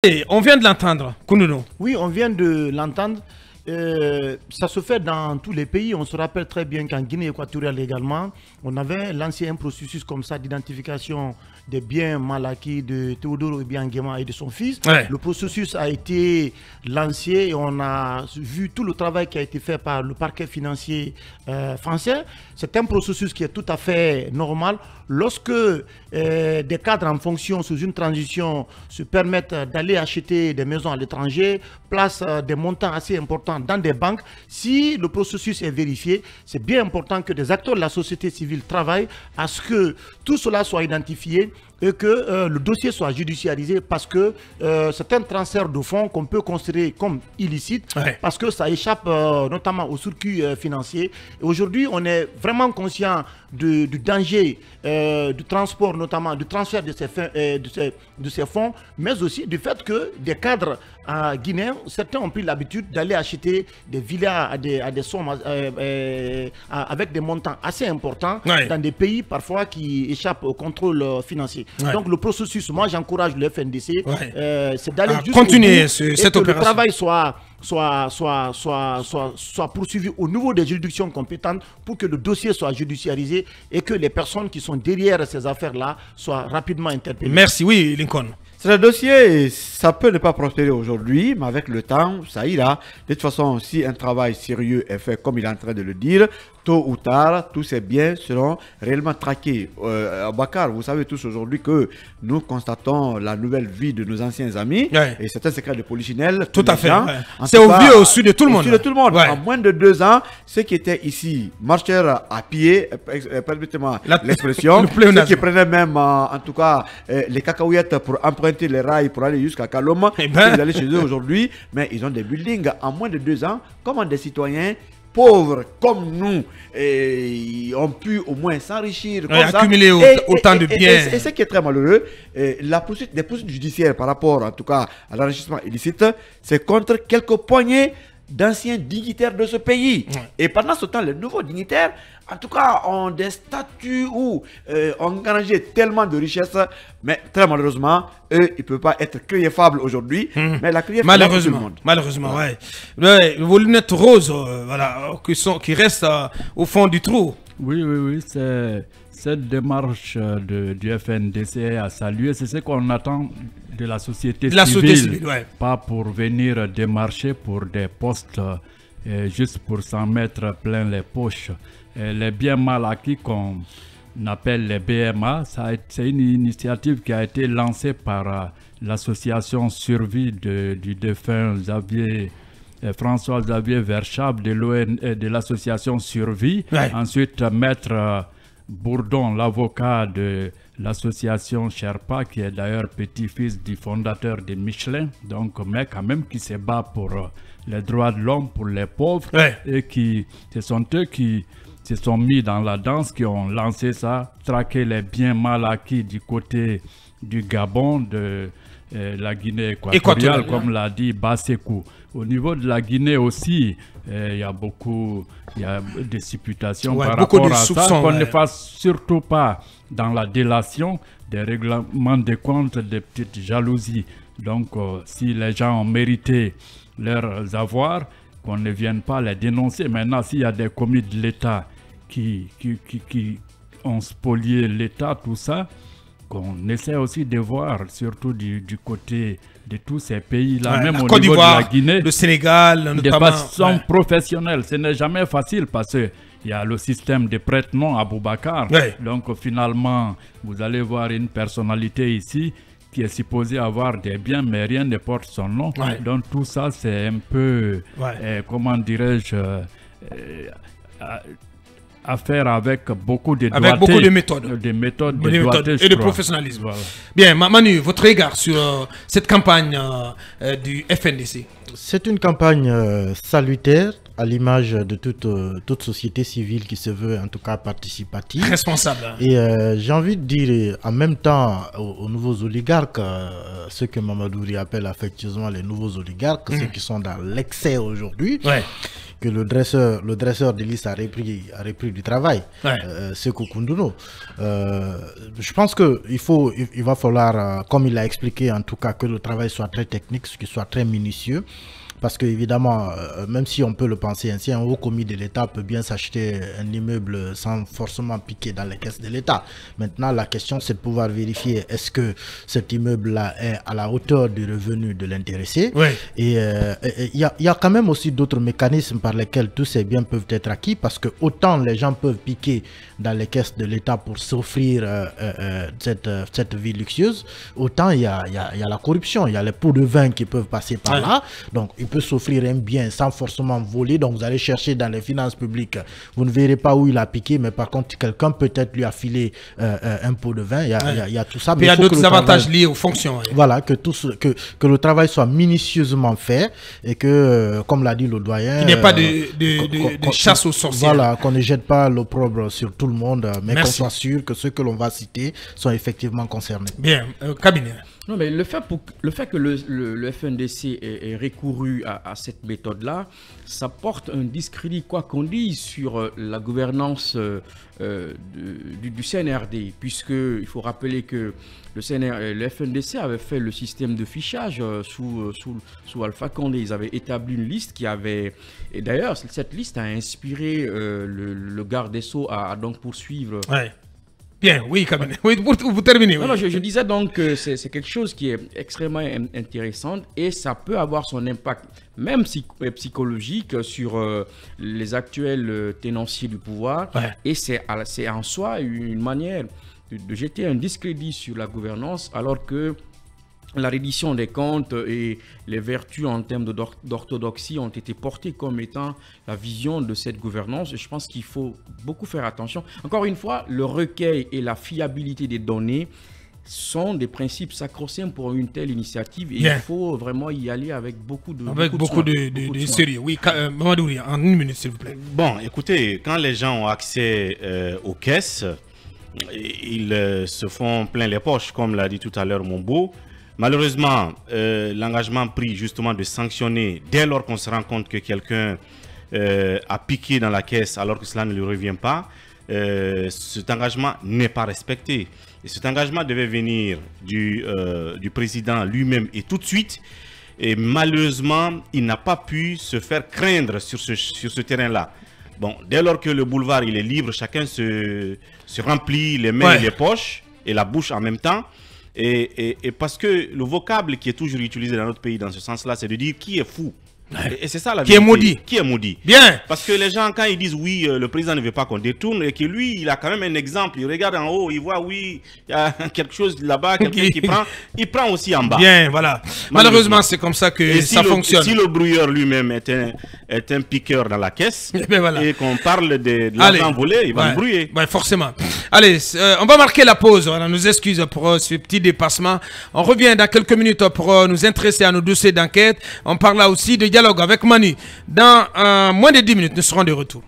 Et on vient de l'entendre, Kounono. Oui, on vient de l'entendre. Ça se fait dans tous les pays. On se rappelle très bien qu'en Guinée équatoriale également, on avait lancé un processus comme ça d'identification des biens mal acquis de Théodore Obiangema et de son fils. Ouais. Le processus a été lancé et on a vu tout le travail qui a été fait par le parquet financier français. C'est un processus qui est tout à fait normal. Lorsque des cadres en fonction sous une transition se permettent d'aller acheter des maisons à l'étranger, placent des montants assez importants dans des banques, si le processus est vérifié, c'est bien important que des acteurs de la société civile travaillent à ce que tout cela soit identifié et que le dossier soit judiciarisé, parce que c'est un transfert de fonds qu'on peut considérer comme illicite, parce que ça échappe notamment au circuit financier. Aujourd'hui, on est vraiment conscient du danger du transport, notamment du transfert de ces fonds, mais aussi du fait que des cadres guinéens, certains ont pris l'habitude d'aller acheter des villas à des sommes avec des montants assez importants dans des pays parfois qui échappent au contrôle financier. Donc le processus, moi j'encourage le FNDC, c'est d'aller continuer cette opération. Que le travail soit poursuivi au niveau des juridictions compétentes pour que le dossier soit judiciarisé et que les personnes qui sont derrière ces affaires-là soient rapidement interpellées. Merci, oui, Lincoln. C'est un dossier, ça peut ne pas prospérer aujourd'hui, mais avec le temps, ça ira. De toute façon, si un travail sérieux est fait, comme il est en train de le dire, tôt ou tard, tous ces biens seront réellement traqués. Bakar, vous savez tous aujourd'hui que nous constatons la nouvelle vie de nos anciens amis, et c'est un secret de polichinelle. Tout à fait. C'est au vieux, au sud de tout le monde. Au sud de tout le monde. En moins de 2 ans, ceux qui étaient ici, marcheurs à pied, permettez-moi l'expression, ceux qui prenaient même, en tout cas, les cacahuètes pour emprunter les rails pour aller jusqu'à Kaloma, ils allaient chez eux aujourd'hui, mais ils ont des buildings en moins de 2 ans. Comment des citoyens pauvres comme nous ont pu au moins s'enrichir, accumuler autant de biens. Et ce qui est très malheureux, des poursuites judiciaires par rapport en tout cas à l'enrichissement illicite, c'est contre quelques poignées d'anciens dignitaires de ce pays. Et pendant ce temps, les nouveaux dignitaires, en tout cas, ont des statuts où ont engrangé tellement de richesses, mais très malheureusement, eux, ils ne peuvent pas être créables aujourd'hui. Mais la création malheureusement, tout le monde. Malheureusement, vos lunettes roses, voilà, qui restent au fond du trou. Oui, c'est cette démarche du FNDC à saluer. C'est ce qu'on attend de la société civile, pas pour venir démarcher pour des postes juste pour s'en mettre plein les poches. Les biens mal acquis qu'on appelle les BMA, c'est une initiative qui a été lancée par l'association Survie du défunt François Xavier Verschab de l'association Survie. Ensuite, Maître Bourdon, l'avocat de l'association Sherpa, qui est d'ailleurs petit-fils du fondateur de Michelin, donc mais quand même qui se bat pour les droits de l'homme, pour les pauvres, et ce sont eux qui se sont mis dans la danse, qui ont lancé ça, traquer les biens mal acquis du côté du Gabon, de la Guinée équatoriale, comme l'a dit Bassekou. Au niveau de la Guinée aussi, il y a des supputations par rapport à ça, qu'on ne fasse surtout pas dans la délation, des règlements de compte, des petites jalousies. Donc, si les gens ont mérité leurs avoirs, qu'on ne vienne pas les dénoncer. Maintenant, s'il y a des commis de l'État qui ont spolié l'État, tout ça, qu'on essaie aussi de voir, surtout du côté de tous ces pays-là, même au niveau de la Guinée, le Sénégal, notamment, de façon professionnelle. Ce n'est jamais facile parce qu'il y a le système de prête-nom à Boubacar. Donc finalement, vous allez voir une personnalité ici qui est supposée avoir des biens, mais rien ne porte son nom. Donc tout ça, c'est un peu, comment dirais-je, à faire avec beaucoup de doigté, avec beaucoup de méthodes, et de professionnalisme. Voilà. Bien, Manu, votre regard sur cette campagne du FNDC? C'est une campagne salutaire, à l'image de toute société civile qui se veut en tout cas participative. Responsable. Et j'ai envie de dire en même temps aux nouveaux oligarques, ceux que Mamadouri appelle affectueusement les nouveaux oligarques, ceux qui sont dans l'excès aujourd'hui, que le dresseur de liste a repris du travail, c'est Kokunduno. Je pense qu'il va falloir, comme il l'a expliqué en tout cas, que le travail soit très technique, qu'il soit très minutieux. Parce que évidemment, même si on peut le penser ainsi, un haut commis de l'État peut bien s'acheter un immeuble sans forcément piquer dans les caisses de l'État. Maintenant, la question, c'est de pouvoir vérifier est-ce que cet immeuble-là est à la hauteur du revenu de l'intéressé. Et il y a quand même aussi d'autres mécanismes par lesquels tous ces biens peuvent être acquis, parce que autant les gens peuvent piquer dans les caisses de l'État pour s'offrir cette vie luxueuse, autant il y a la corruption, il y a les pots de vin qui peuvent passer par là. Donc, peut s'offrir un bien sans forcément voler. Donc vous allez chercher dans les finances publiques, vous ne verrez pas où il a piqué, mais par contre quelqu'un peut-être lui a filé un pot de vin. Il y a tout ça. Mais il y a d'autres avantages liés aux fonctions. Voilà, que le travail soit minutieusement fait et que, comme l'a dit le doyen, il n'y ait pas de chasse aux sorcières. Voilà, qu'on ne jette pas l'opprobre sur tout le monde, mais qu'on soit sûr que ceux que l'on va citer sont effectivement concernés. Bien, cabinet. Non, mais le fait que le FNDC ait recouru à cette méthode-là, ça porte un discrédit, quoi qu'on dise, sur la gouvernance du CNRD, puisqu'il faut rappeler que le FNDC avait fait le système de fichage sous Alpha Condé. Ils avaient établi une liste qui avait... Et d'ailleurs, cette liste a inspiré le garde des Sceaux à donc poursuivre... Bien, oui, cabinet. Oui, vous terminez. Non, je disais donc que c'est quelque chose qui est extrêmement intéressant et ça peut avoir son impact, même psychologique, sur les actuels tenanciers du pouvoir. Et c'est en soi une manière de jeter un discrédit sur la gouvernance, alors que la reddition des comptes et les vertus en termes d'orthodoxie ont été portées comme étant la vision de cette gouvernance. Et je pense qu'il faut beaucoup faire attention. Encore une fois, le recueil et la fiabilité des données sont des principes sacro-saints pour une telle initiative. Et il faut vraiment y aller avec beaucoup de sérieux. Oui, Mamadouri, en une minute, s'il vous plaît. Bon, écoutez, quand les gens ont accès aux caisses, ils se font plein les poches, comme l'a dit tout à l'heure Mombo. Malheureusement, l'engagement pris justement de sanctionner dès lors qu'on se rend compte que quelqu'un a piqué dans la caisse alors que cela ne lui revient pas, cet engagement n'est pas respecté. Et cet engagement devait venir du président lui-même et tout de suite. Et malheureusement, il n'a pas pu se faire craindre sur ce terrain-là. Bon, dès lors que le boulevard il est libre, chacun se remplit les mains et les poches et la bouche en même temps. Et parce que le vocable qui est toujours utilisé dans notre pays dans ce sens-là, c'est de dire qui est fou. Et c'est ça la vérité. Qui est maudit. Qui est maudit. Bien. Parce que les gens, quand ils disent oui, le président ne veut pas qu'on détourne, et que lui, il a quand même un exemple. Il regarde en haut, il voit oui, il y a quelque chose là-bas, quelqu'un qui prend, il prend aussi en bas. Bien, voilà. Malheureusement, c'est comme ça que ça fonctionne. Si le brouilleur lui-même est un piqueur dans la caisse, et qu'on parle de l'argent volé, il va le brouiller. Forcément. Allez, on va marquer la pause. On nous excuse pour ce petit dépassement. On revient dans quelques minutes pour nous intéresser à nos dossiers d'enquête. On parle là aussi de dialogue avec Manu. Dans moins de 10 minutes, nous serons de retour.